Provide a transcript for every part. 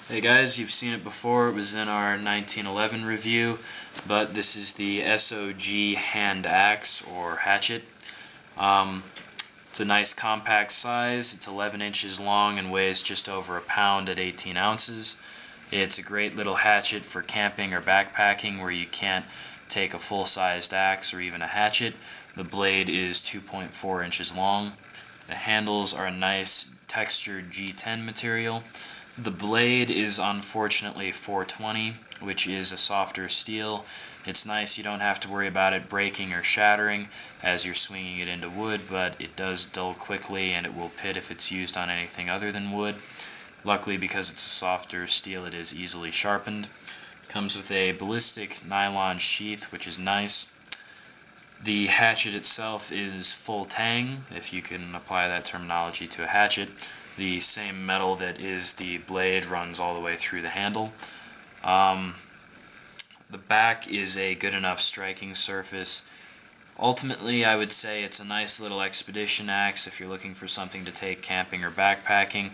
Hey guys, you've seen it before. It was in our 1911 review, but this is the SOG hand axe or hatchet. It's a nice compact size. It's 11 inches long and weighs just over a pound at 18 ounces. It's a great little hatchet for camping or backpacking where you can't take a full-sized axe or even a hatchet. The blade is 2.4 inches long. The handles are a nice textured G10 material. The blade is unfortunately 420, which is a softer steel. It's nice, you don't have to worry about it breaking or shattering as you're swinging it into wood, but it does dull quickly and it will pit if it's used on anything other than wood. Luckily, because it's a softer steel, it is easily sharpened. It comes with a ballistic nylon sheath, which is nice. The hatchet itself is full tang, if you can apply that terminology to a hatchet. The same metal that is the blade runs all the way through the handle. The back is a good enough striking surface. Ultimately, I would say it's a nice little expedition axe if you're looking for something to take camping or backpacking,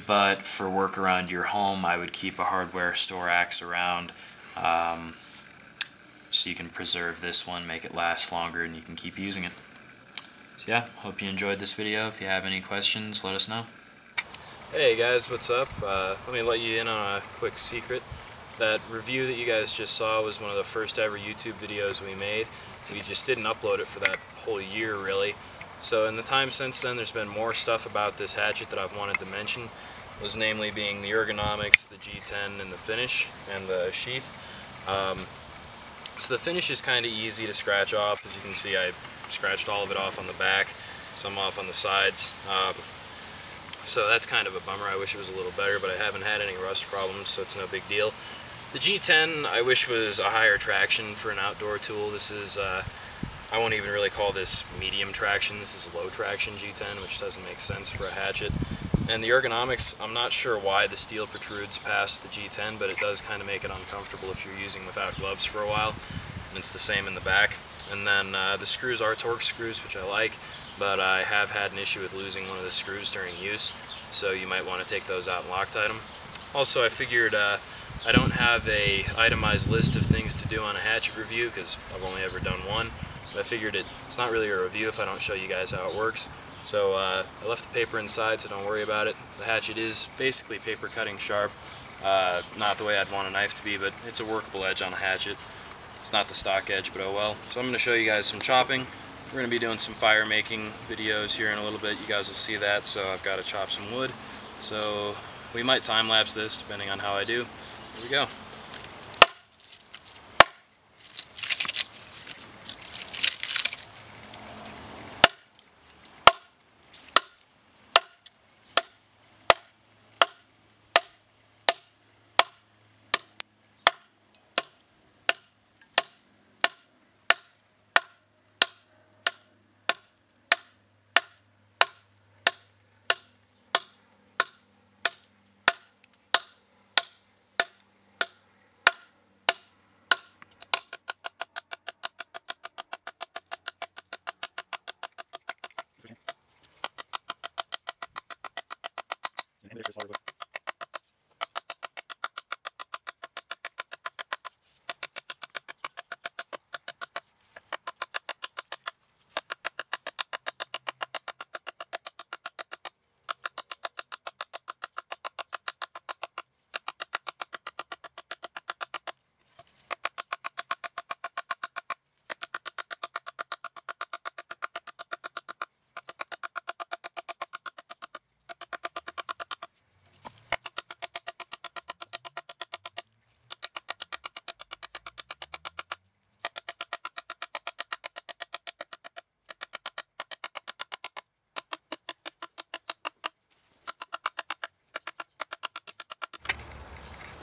but for work around your home, I would keep a hardware store axe around so you can preserve this one, make it last longer, and you can keep using it. So yeah, hope you enjoyed this video. If you have any questions, let us know. Hey guys, what's up? Let me let you in on a quick secret. That review that you guys just saw was one of the first ever YouTube videos we made. We just didn't upload it for that whole year, really. So in the time since then, there's been more stuff about this hatchet that I've wanted to mention. Was namely being the ergonomics, the G10, and the finish, and the sheath. So the finish is kind of easy to scratch off. As you can see, I scratched all of it off on the back, some off on the sides. So that's kind of a bummer. I wish it was a little better, but I haven't had any rust problems, so it's no big deal. The G10 I wish was a higher traction for an outdoor tool. This is, I won't even really call this medium traction. This is low traction G10, which doesn't make sense for a hatchet. And the ergonomics, I'm not sure why the steel protrudes past the G10, but it does kind of make it uncomfortable if you're using without gloves for a while. And it's the same in the back. And then the screws are torque screws, which I like, but I have had an issue with losing one of the screws during use, so you might want to take those out and Loctite them. Also, I figured I don't have a itemized list of things to do on a hatchet review because I've only ever done one, but I figured it's not really a review if I don't show you guys how it works. So I left the paper inside, so don't worry about it. The hatchet is basically paper cutting sharp, not the way I'd want a knife to be, but it's a workable edge on a hatchet. It's not the stock edge, but oh well. So I'm going to show you guys some chopping. We're going to be doing some fire making videos here in a little bit. You guys will see that, so I've got to chop some wood. So we might time lapse this depending on how I do. Here we go.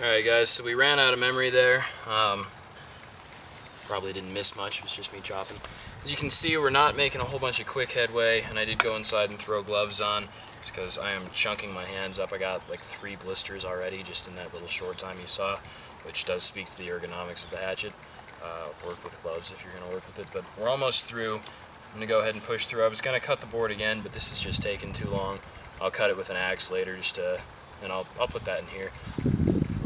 Alright guys, so we ran out of memory there. Probably didn't miss much, it was just me chopping. As you can see, we're not making a whole bunch of quick headway, and I did go inside and throw gloves on just because I am chunking my hands up. I got like 3 blisters already just in that little short time you saw, which does speak to the ergonomics of the hatchet. Work with gloves if you're going to work with it, but we're almost through. I'm going to go ahead and push through. I was going to cut the board again, but this is just taking too long. I'll cut it with an axe later just to, and I'll put that in here.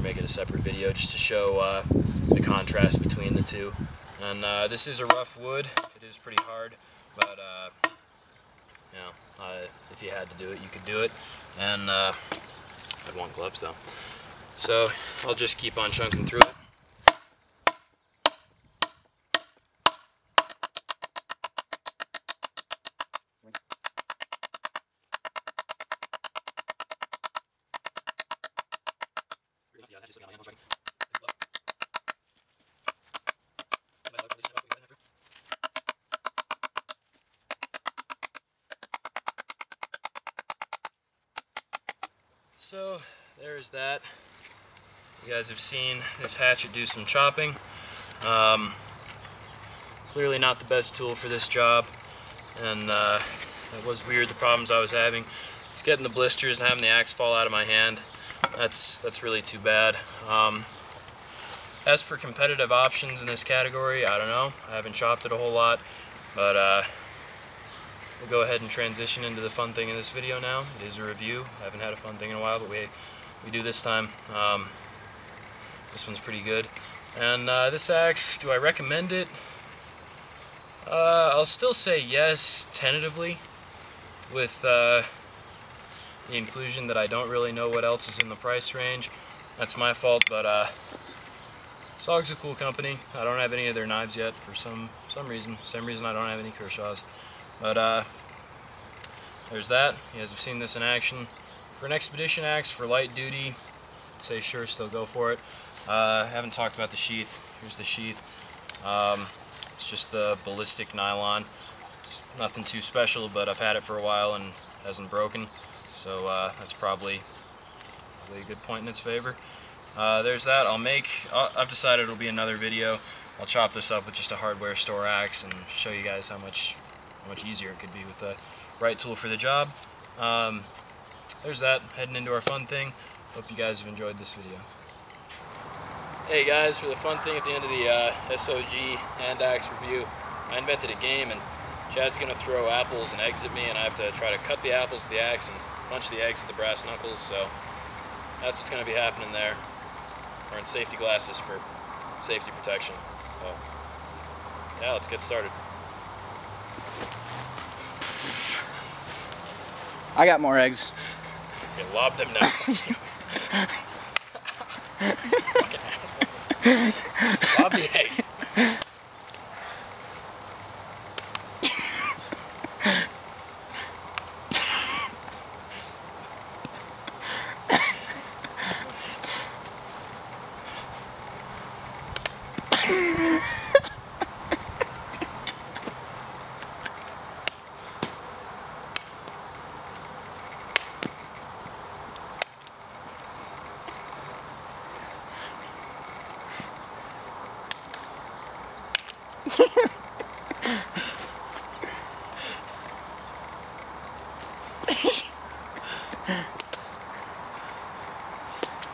make it a separate video just to show the contrast between the two. And this is a rough wood. It is pretty hard, but you know, if you had to do it, you could do it. And I'd want gloves though. So I'll just keep on chunking through it. So there's that. You guys have seen this hatchet do some chopping. Clearly not the best tool for this job, and it was weird, the problems I was having. Just getting the blisters and having the axe fall out of my hand. That's really too bad. As for competitive options in this category, I don't know. I haven't chopped it a whole lot, but we'll go ahead and transition into the fun thing in this video now. It is a review. I haven't had a fun thing in a while, but we do this time. This one's pretty good. And this axe, do I recommend it? I'll still say yes, tentatively, with the inclusion that I don't really know what else is in the price range. That's my fault, but SOG's a cool company. I don't have any of their knives yet for some reason. Same reason I don't have any Kershaws. But there's that. You guys have seen this in action. For an expedition axe, for light duty, I'd say sure, still go for it. I haven't talked about the sheath. Here's the sheath. It's just the ballistic nylon. It's nothing too special, but I've had it for a while and hasn't broken. So that's probably a good point in its favor. There's that. I've decided it'll be another video. I'll chop this up with just a hardware store axe and show you guys how much easier it could be with the right tool for the job. There's that. Heading into our fun thing. Hope you guys have enjoyed this video. Hey guys, for the fun thing at the end of the SOG hand axe review, I invented a game, and Chad's going to throw apples and eggs at me, and I have to try to cut the apples with the axe and punch the eggs with the brass knuckles, so that's what's going to be happening there. Wearing safety glasses for safety protection. So yeah, let's get started. I got more eggs. Okay, lob them now. Fucking asshole. Lob the egg.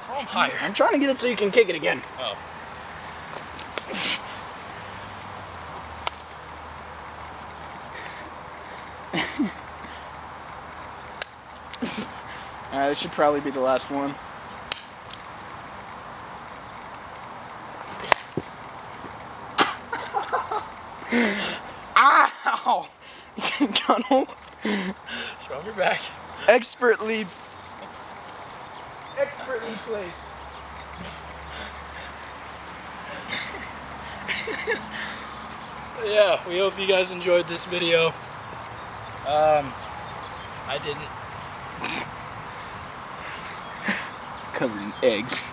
Throw them higher. I'm trying to get it so you can kick it again. Oh. Alright, this should probably be the last one. Ow! Tunnel. Show him your back. Expertly placed. So yeah, we hope you guys enjoyed this video. I didn't. Covered in eggs.